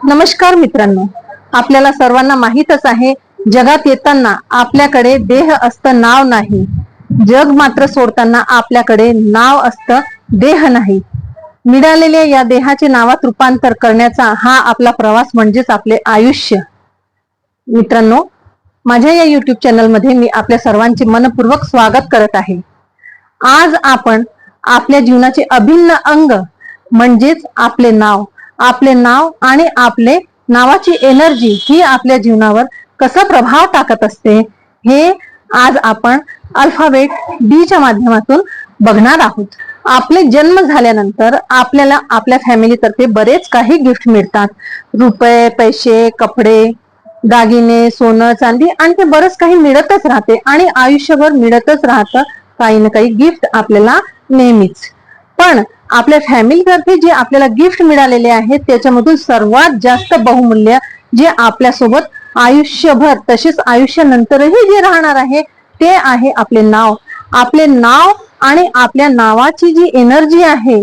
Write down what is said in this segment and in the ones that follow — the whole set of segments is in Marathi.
नमस्कार मित्रांनो, आपल्याला सर्वांना माहीतच आहे, जगात येताना आपल्याकडे देह असतं, नाव नाही. जग मात्र सोडताना आपल्याकडे नाव असतं, देह नाही. मिळालेल्या या देहाचे नावात रूपांतर करण्याचा हा आपला प्रवास म्हणजेच आपले आयुष्य. मित्रांनो, माझ्या या युट्यूब चॅनलमध्ये मी आपल्या सर्वांचे मनपूर्वक स्वागत करत आहे. आज आपण आपल्या जीवनाचे अभिन्न अंग म्हणजेच आपले नाव आणि आपले नावाची एनर्जी ही आपल्या जीवनावर कसा प्रभाव टाकत असते हे आज आपण अल्फाबेट डी च्या माध्यमातून बघणार आहोत. आपले जन्म झाल्यानंतर आपल्याला आपल्या फॅमिलीतर्फे बरेच काही गिफ्ट मिळतात. रुपये, पैसे, कपडे, दागिने, सोनं, चांदी आणि ते बरंच काही मिळतच राहते आणि आयुष्यभर मिळतच राहतं काही ना काही गिफ्ट आपल्याला नेहमीच. पण आपल्या फॅमिलीतर्फे जे आपल्याला गिफ्ट मिळालेले आहेत त्याच्यामधून सर्वात जास्त बहुमूल्य जे आपल्यासोबत आयुष्यभर तसेच आयुष्यानंतरही जे राहणार आहे ते आहे आपले नाव. आपले नाव आणि आपल्या नावाची जी एनर्जी आहे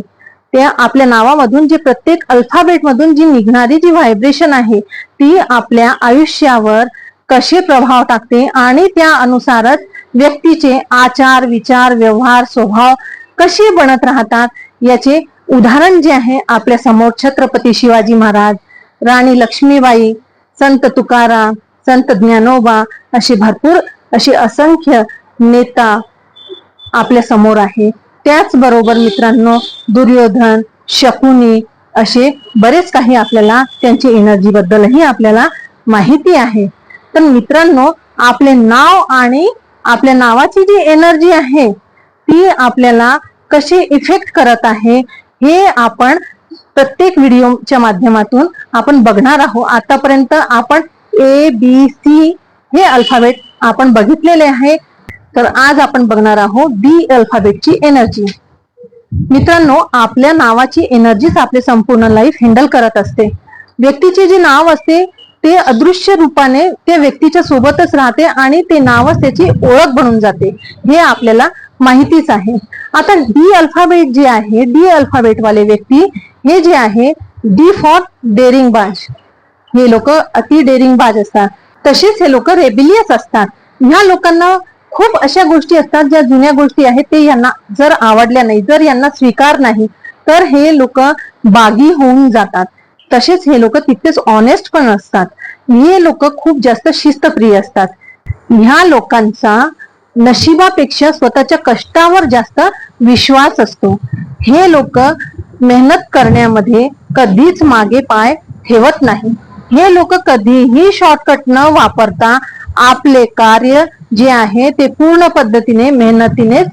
त्या आपल्या नावामधून जे प्रत्येक अल्फाबेट मधून जी निघणारी जी व्हायब्रेशन आहे ती आपल्या आयुष्यावर कसे प्रभाव टाकते आणि त्या अनुसारच व्यक्तीचे आचार, विचार, व्यवहार, स्वभाव कसे बनत राहतात याचे उदाहरण जे आहे आपल्या समोर छत्रपती शिवाजी महाराज, राणी लक्ष्मीबाई, संत तुकाराम, संत ज्ञानोबा असे भरपूर असे असंख्य नेता आपल्या समोर आहे. त्याचबरोबर मित्रांनो, दुर्योधन, शकुनी असे बरेच काही आपल्याला त्यांची एनर्जी बद्दलही आपल्याला माहिती आहे. तर मित्रांनो, आपले नाव आणि आपल्या नावाची जी एनर्जी आहे ती आपल्याला कशी इफेक्ट करत आहे हे आपण प्रत्येक व्हिडिओच्या माध्यमातून आपण बघणार आहोत. आतापर्यंत आपण ABC हे अल्फाबेट आपण बघितलेले आहे, तर आज आपण बघणार आहोत D अल्फाबेटची एनर्जी. मित्रांनो, आपल्या नावाची एनर्जीच आपले संपूर्ण लाईफ हँडल करत असते. व्यक्तीचे जे नाव असते ते अदृश्य रूपाने त्या व्यक्तीच्या सोबतच राहते आणि ते नावच त्याची ओळख बनून जाते हे आपल्याला माहितीच आहे. आता डी अल्फाबेट जे आहे, डी अल्फाबेट वाले व्यक्ती हे जे आहे डी फॉर डेअरिंग बाज, हे लोक अति डेअरिंग बाज असतात. तसेच हे लोक रेबिलियस असतात. ह्या लोकांना खूप अशा गोष्टी असतात ज्या जुन्या गोष्टी आहेत ते यांना जर आवडल्या नाही, जर यांना स्वीकार नाही तर हे लोक बागी होऊन जातात. तसेच हे लोक तितकेच ऑनेस्ट पण असतात. हे लोक खूप जास्त शिस्तप्रिय असतात. ह्या लोकांचा नशिबापेक्षा स्वतःच्या कष्टावर जास्त विश्वास असतो. हे लोक मेहनत करण्यामध्ये कधीच मागे पाय ठेवत नाही. हे लोक कधीही शॉर्टकट न वापरता आपले कार्य जे आहे ते पूर्ण पद्धतीने मेहनतीनेच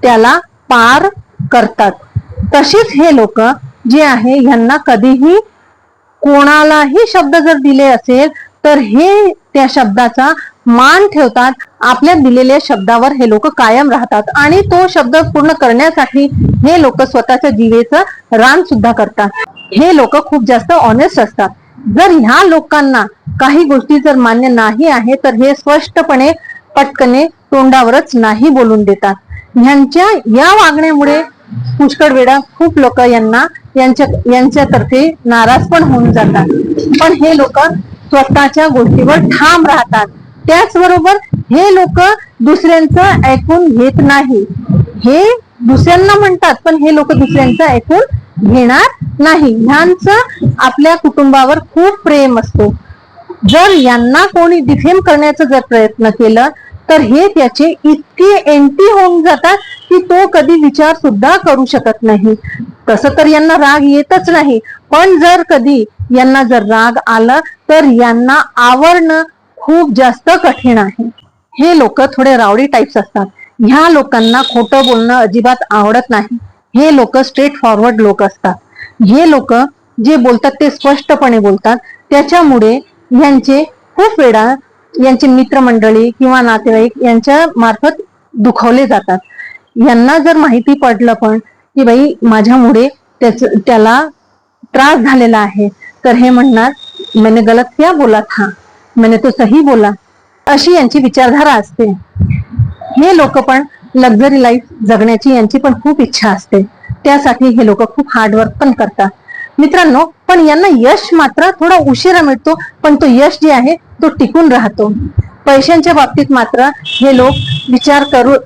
त्याला पार करतात. तसेच हे लोक जे आहे यांना कधीही कोणालाही शब्द जर दिले असेल तर हे त्या शब्दाचा मान ठेवतात. आपल्या दिलेल्या शब्दावर हे लोक कायम राहतात आणि तो शब्द पूर्ण करण्यासाठी हे लोक स्वतःच्या जीवेचं रान सुद्धा करतात. हे लोक खूप जास्त ऑनेस्ट असतात. जर ह्या लोकांना काही गोष्टी जर मान्य नाही आहे तर हे स्पष्टपणे पटकने तोंडावरच नाही बोलून देतात. ह्यांच्या या वागण्यामुळे पुष्कळ वेळा खूप लोक यांच्यातर्फे नाराज पण होऊन जातात. पण हे लोक स्वतःच्या गोष्टीवर ठाम राहतात. त्याचबरोबर हे लोक दुसऱ्यांचं ऐकून घेत नाही. हे दुसऱ्यांना म्हणतात पण हे लोक दुसऱ्यांचं ऐकून घेणार नाही. ह्यांचं आपल्या कुटुंबावर खूप प्रेम असतो. जर यांना कोणी डिफेम करण्याचा जर प्रयत्न केलं तर हे त्याचे इतके एंटी होऊन जातात की तो कधी विचार सुद्धा करू शकत नाही. तसं तर यांना राग येतच नाही, पण जर कधी यांना जर राग आला तर यांना आवरणं खूप जास्त कठीण आहे. हे लोक थोडे रावडी टाइप्स असतात. ह्या लोकांना खोटं बोलणं अजिबात आवडत नाही. हे लोक स्ट्रेट फॉरवर्ड लोक असतात. हे लोक जे बोलतात ते स्पष्टपणे बोलतात. त्याच्यामुळे यांचे खूप वेळा यांचे मित्रमंडळी किंवा नातेवाईक यांच्या मार्फत दुखवले जातात. यांना जर माहिती पडलं पण की बाई माझ्यामुळे त्याला त्रास झालेला आहे तर हे म्हणणार मैंने गलत क्या बोला था, मैंने तो सही बोला, अशी यांची विचारधारा असते. हे लोक पण लक्झरी लाईफ जगण्याची यांची पण खूप इच्छा असते. त्यासाठी हे लोक खूप हार्डवर्क पण करतात. मित्रांनो, पण यांना यश मात्र थोडा उशिरा मिळतो, पण तो यश जे आहे तो टिकून राहतो. पैशांच्या बाबतीत मात्र हे लोक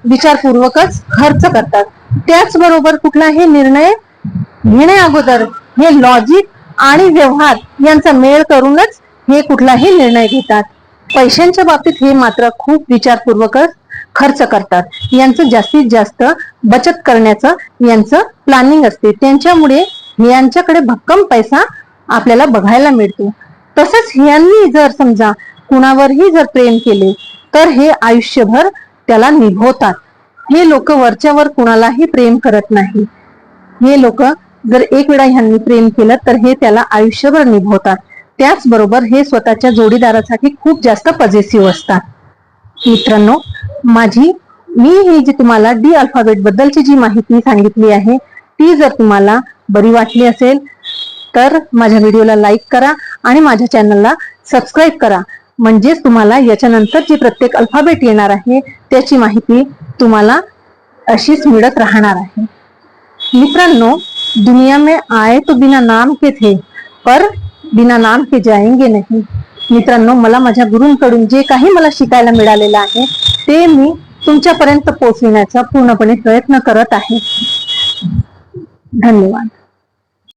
विचारपूर्वकच खर्च करतात. त्याचबरोबर कुठलाही निर्णय घेण्या अगोदर हे लॉजिक आणि व्यवहार यांचा मेळ करूनच हे कुठलाही निर्णय घेतात. पैशांच्या बाबतीत हे मात्र खूप विचारपूर्वकच खर्च करतात. यांचं जास्तीत जास्त बचत करण्याचं यांचं प्लॅनिंग असते. त्यांच्यामुळे यांच्याकडे भक्कम पैसा आपल्याला बघायला मिळतो. तसंच यांनी जर समजा कुणावरही जर प्रेम केले तर हे आयुष्यभर त्याला निभवतात. हे लोक वरच्यावर कुणालाही प्रेम करत नाही. हे लोक जर एक वेळा ह्यांनी प्रेम केलं तर हे त्याला आयुष्यभर निभवतात. त्याचबरोबर हे स्वतःच्या जोडीदारासाठी खूप जास्त पॉझिटिव्ह असतात. मित्रांनो, मी ही जी तुम्हाला डी अल्फाबेट बद्दलची जी माहिती सांगितली आहे ती जर तुम्हाला बरी वाटली असेल तर माझ्या व्हिडिओला लाईक करा आणि माझ्या चॅनलला सबस्क्राईब करा. म्हणजेच तुम्हाला याच्यानंतर जी प्रत्येक अल्फाबेट येणार आहे त्याची माहिती तुम्हाला अशीच मिळत राहणार आहे. मित्रांनो, दुनिया में आए तो बिना नाम के थे, पर बिना नाम के जाएंगे नहीं. मित्रांनो, मला माझ्या गुरूंकडून जे काही मला शिकायला मिळालेलं आहे ते मी तुमच्यापर्यंत पोहोचविण्याचा पूर्णपणे प्रयत्न करत आहे. धन्यवाद.